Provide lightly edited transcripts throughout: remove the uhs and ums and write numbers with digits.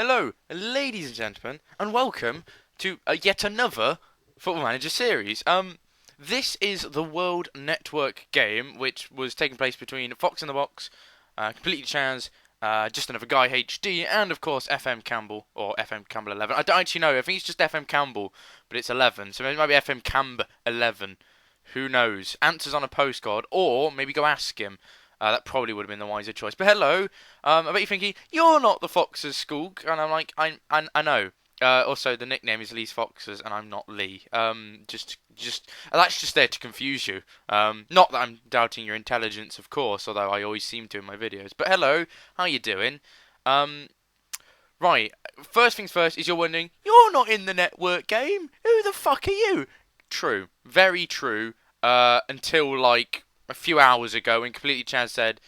Hello, ladies and gentlemen, and welcome to yet another Football Manager series. This is the World Network game, which was taking place between Fox in the Box, Completely Chaz, Just Another Guy HD, and of course FM Campbell, or FM Campbell 11. I don't actually know, I think it's just FM Campbell, but it's 11, so it might be FM Camb 11. Who knows? Answers on a postcard, or maybe go ask him. That probably would have been the wiser choice. But hello, I bet you're thinking, you're not the Foxes, Skoog. And I'm like, I know. Also, the nickname is Lee's Foxes, and I'm not Lee. Just that's just there to confuse you. Not that I'm doubting your intelligence, of course, although I always seem to in my videos. But hello, how you doing? Right, first things first is you're wondering, you're not in the network game. Who the fuck are you? True, very true. Until like a few hours ago when Completely Chaz said,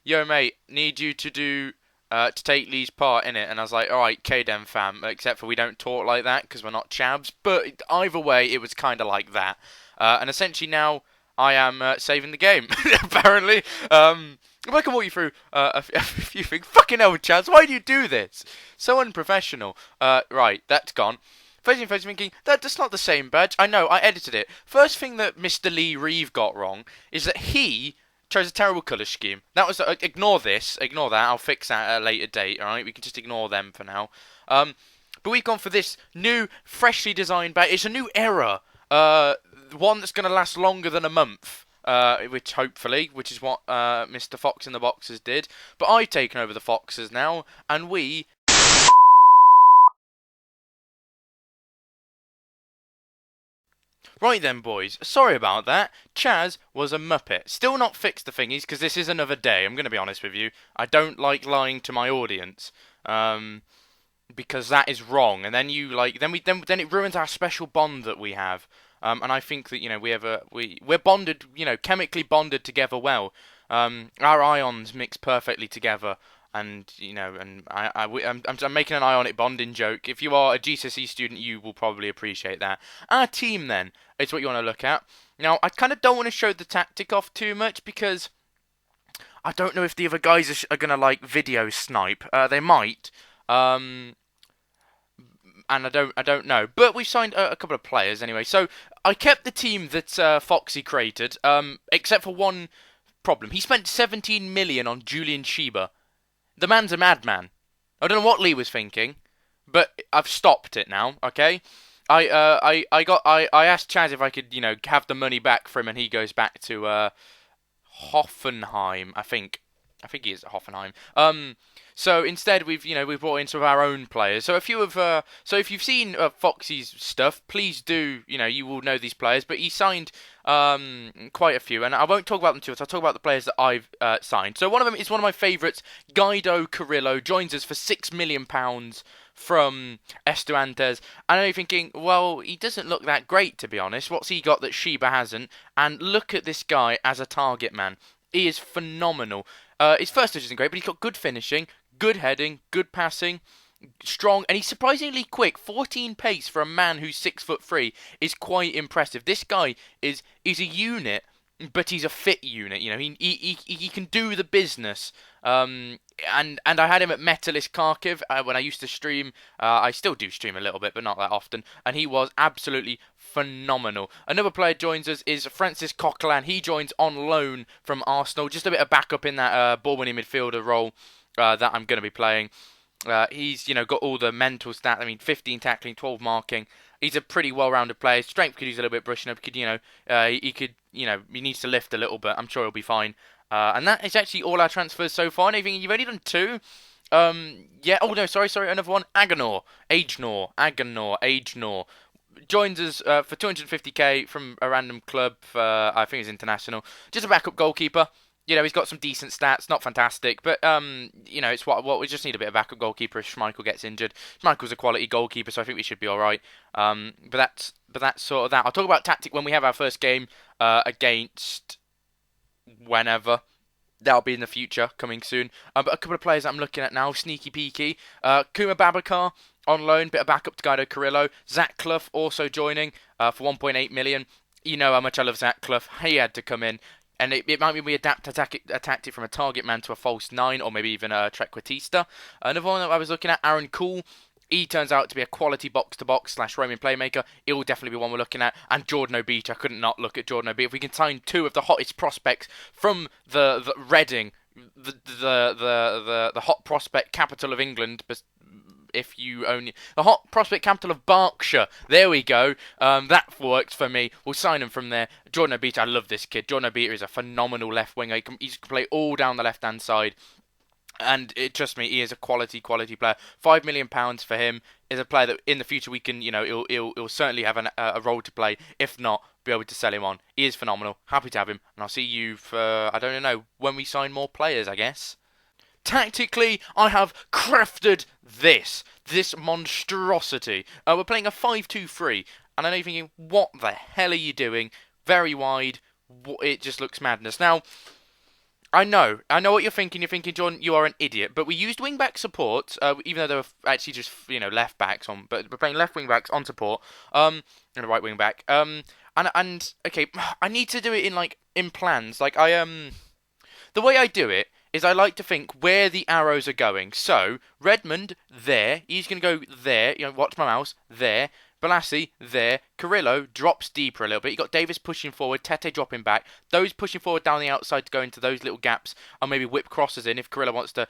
yo mate, need you to do to take Lee's part in it, and I was like, alright, K-Dem fam, except for we don't talk like that because we're not chavs, but either way it was kind of like that, and essentially now I am saving the game, apparently. If I can walk you through a few things. Fucking hell, Chaz, why do you do this? So unprofessional. Right, that's gone. First thing first, thinking, that's not the same badge. I know, I edited it. First thing that Mr. Lee Reeve got wrong is that he chose a terrible colour scheme. That was, ignore this, ignore that, I'll fix that at a later date, alright? We can just ignore them for now. But we've gone for this new, freshly designed badge. It's a new era. One that's going to last longer than a month. Which is what Mr. Fox in the Boxes did. But I've taken over the Foxes now, and we... Right then, boys. Sorry about that. Chaz was a muppet. Still not fixed the thingies because this is another day. I'm going to be honest with you. I don't like lying to my audience, because that is wrong. And then then it ruins our special bond that we have. And I think that we're bonded, chemically bonded together well. Our ions mix perfectly together. And I'm making an ionic bonding joke. If you are a GCSE student, you will probably appreciate that. Our team, then, is what you want to look at. Now, I kind of don't want to show the tactic off too much because I don't know if the other guys are going to video snipe. They might, and I don't know. But we signed a couple of players anyway. So I kept the team that Foxy created, except for one problem. He spent 17 million on Julian Sheba. The man's a madman. I don't know what Lee was thinking, but I've stopped it now. Okay, I asked Chaz if I could have the money back for him, and he goes back to Hoffenheim. I think he is at Hoffenheim. So instead we've brought in some of our own players. So so if you've seen Foxy's stuff, please do you will know these players. But he signed quite a few, and I won't talk about them too much. I'll talk about the players that I've signed. So one of them is one of my favourites, Guido Carrillo, joins us for £6 million from Estudiantes. And I'm thinking, well, he doesn't look that great, to be honest. What's he got that Sheba hasn't? And look at this guy as a target man. He is phenomenal. His first touch isn't great, but he's got good finishing, good heading, good passing, strong, and he's surprisingly quick. 14 pace for a man who's 6'3" is quite impressive. This guy is a unit, but he's a fit unit. He can do the business. And I had him at Metalis Kharkiv when I used to stream. I still do stream a little bit, but not that often. And he was absolutely phenomenal. Another player joins us is Francis Coquelin. He joins on loan from Arsenal. Just a bit of backup in that ball-winning midfielder role that I'm going to be playing. He's got all the mental stats. I mean, 15 tackling, 12 marking. He's a pretty well-rounded player. Strength could use a little bit brushing up. He needs to lift a little bit. I'm sure he'll be fine. And that is actually all our transfers so far. And you've only done two. Yeah. Oh no, sorry. Another one. Agenor. Joins us for 250k from a random club. I think it's international. Just a backup goalkeeper. He's got some decent stats, not fantastic, but it's what we just need a bit of backup goalkeeper if Schmeichel gets injured. Schmeichel's a quality goalkeeper, so I think we should be all right. But that's sort of that. I'll talk about tactic when we have our first game against whenever. That'll be in the future, coming soon. But a couple of players that I'm looking at now, sneaky peeky. Kuma Babacar on loan, bit of backup to Guido Carrillo. Zach Clough also joining for 1.8 million. You know how much I love Zach Clough. He had to come in. And it might be we adapt a tactic from a target man to a false 9, or maybe even a trequartista. Another one that I was looking at, Aaron Cool. He turns out to be a quality box-to-box / roaming playmaker. It will definitely be one we're looking at. And Jordan O'Beach, I couldn't not look at Jordan O'Beach. If we can sign 2 of the hottest prospects from the Reading, the hot prospect capital of England, if you only the hot prospect capital of Berkshire. There we go. That works for me. We'll sign him from there. Jordan O'Beach, I love this kid. Jordan O'Beach is a phenomenal left winger. He can play all down the left-hand side. And trust me, he is a quality player. £5 million for him is a player that in the future we can, he'll certainly have a role to play. If not, be able to sell him on. He is phenomenal. Happy to have him, and I'll see you for when we sign more players, I guess. Tactically, I have crafted this monstrosity. We're playing a 5-2-3, and I know you're thinking, what the hell are you doing? Very wide. It just looks madness. Now, I know what you're thinking. You're thinking, John, you are an idiot. But we used wing-back support, even though they were actually just, left-backs on. But we're playing left wing-backs on support, and a right wing-back. And okay, I need to do it in plans. The way I do it is I like to think where the arrows are going. So, Redmond, there. He's going to go there. Watch my mouse. There. Balassi, there. Carrillo drops deeper a little bit. You got Davis pushing forward, Tete dropping back. Those pushing forward down the outside to go into those little gaps, and maybe whip crosses in if Carrillo wants to,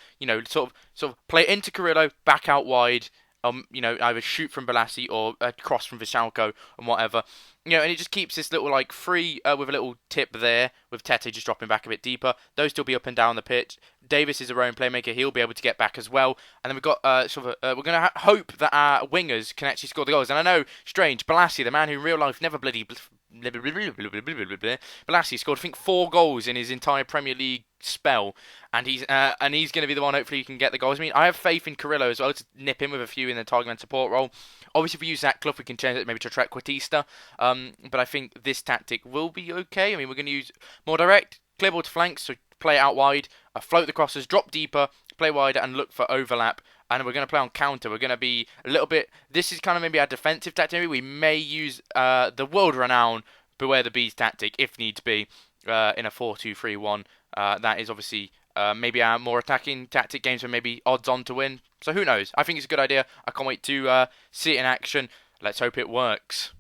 sort of play into Carrillo, back out wide. Either shoot from Balassi or cross from Vishalko and whatever. And it just keeps this little free with a little tip there with Tete just dropping back a bit deeper. Those still be up and down the pitch. Davis is a own playmaker; he'll be able to get back as well. And then we've got we're going to hope that our wingers can actually score the goals. And I know, strange, Balassi, the man who in real life never bloody Balassi scored, I think, 4 goals in his entire Premier League spell, and he's going to be the one. Hopefully, he can get the goals. I mean, I have faith in Carrillo as well to nip in with a few in the target man support role. Obviously, if we use that Clough, we can change it maybe to trequartista. But I think this tactic will be okay. I mean, we're going to use more direct, clear ball to flanks, so play it out wide, float the crosses, drop deeper, play wider, and look for overlap. And we're going to play on counter. We're going to be a little bit. This is kind of maybe our defensive tactic. Maybe we may use the world-renowned Beware the Bees tactic if needs be in a 4-2-3-1. That is obviously maybe our more attacking tactic games, where maybe odds on to win. So who knows? I think it's a good idea. I can't wait to see it in action. Let's hope it works.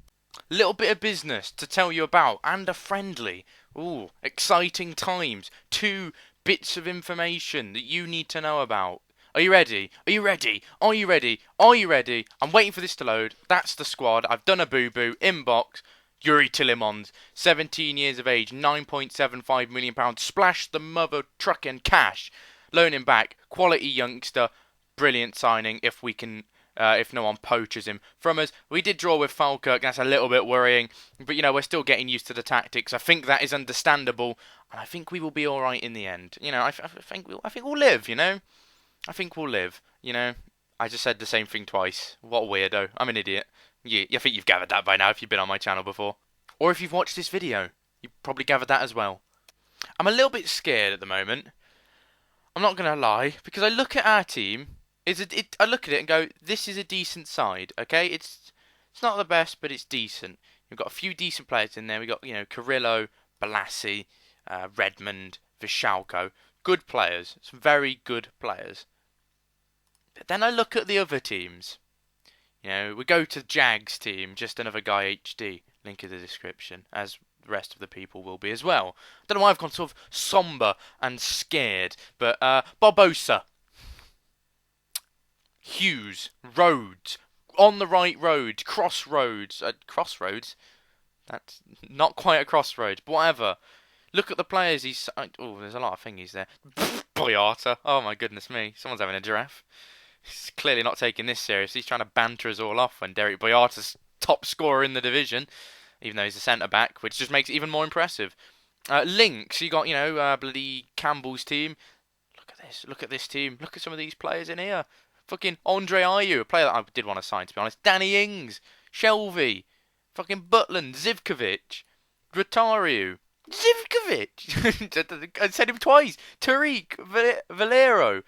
Little bit of business to tell you about, and a friendly. Ooh, exciting times. 2 bits of information that you need to know about. Are you ready? Are you ready? Are you ready? Are you ready? I'm waiting for this to load. That's the squad. I've done a boo-boo. Inbox. Yuri Tillemans, 17 years of age, £9.75 million. Splash the mother truck in cash. Loan him back. Quality youngster. Brilliant signing if we can, if no one poaches him from us. We did draw with Falkirk. That's a little bit worrying. But, we're still getting used to the tactics. I think that is understandable. And I think we will be all right in the end. I think we'll live, I think we'll live, I just said the same thing twice. What a weirdo. I'm an idiot. Yeah, I think you've gathered that by now if you've been on my channel before. Or if you've watched this video, you've probably gathered that as well. I'm a little bit scared at the moment. I'm not going to lie, because I look at our team, I look at it and go, this is a decent side, okay? It's not the best, but it's decent. We've got a few decent players in there. We've got, Carrillo, Balassi, Redmond, Vishalko. Good players. Some very good players. But then I look at the other teams. We go to Jag's team, just another guy HD. Link in the description, as the rest of the people will be as well. Don't know why I've gone sort of somber and scared, but Barbosa, Hughes, Rhodes, on the right road, crossroads. That's not quite a crossroads, but whatever. Look at the players he's... Oh, there's a lot of thingies there. Boyata. Oh my goodness me. Someone's having a giraffe. He's clearly not taking this seriously. He's trying to banter us all off when Derek Boyata's top scorer in the division, even though he's a centre-back, which just makes it even more impressive. Links, you got, bloody Campbell's team. Look at this team. Look at some of these players in here. Fucking Andre Ayew, a player that I did want to sign, to be honest. Danny Ings, Shelvey, fucking Butland, Zivkovic, Rotariu, Zivkovic. I said him twice. Tariq, Valero.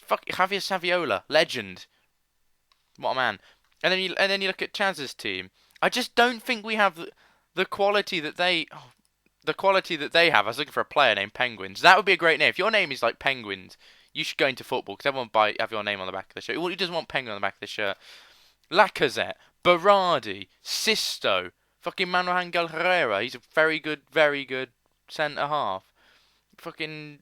Fuck, Javier Saviola, legend. What a man. And then you look at Chaz's team. I just don't think we have the quality that they... Oh, the quality that they have. I was looking for a player named Penguins. That would be a great name. If your name is like Penguins, you should go into football because everyone have your name on the back of the shirt. Who doesn't want Penguin on the back of the shirt? Lacazette, Berardi, Sisto, fucking Manuel Angel Herrera. He's a very good centre half. Fucking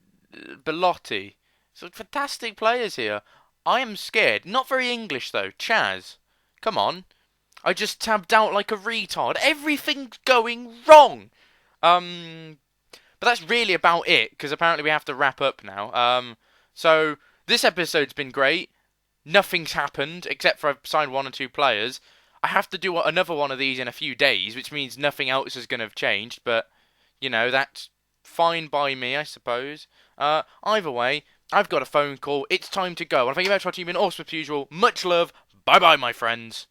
Belotti. So fantastic players here. I am scared. Not very English though. Chaz, come on. I just tabbed out like a retard. Everything's going wrong. But that's really about it because apparently we have to wrap up now. So this episode's been great. Nothing's happened except for I've signed 1 or 2 players. I have to do another one of these in a few days, which means nothing else is going to have changed. But that's fine by me, I suppose. Either way, I've got a phone call. It's time to go. And thank you very much for watching. You've been awesome as usual. Much love. Bye bye, my friends.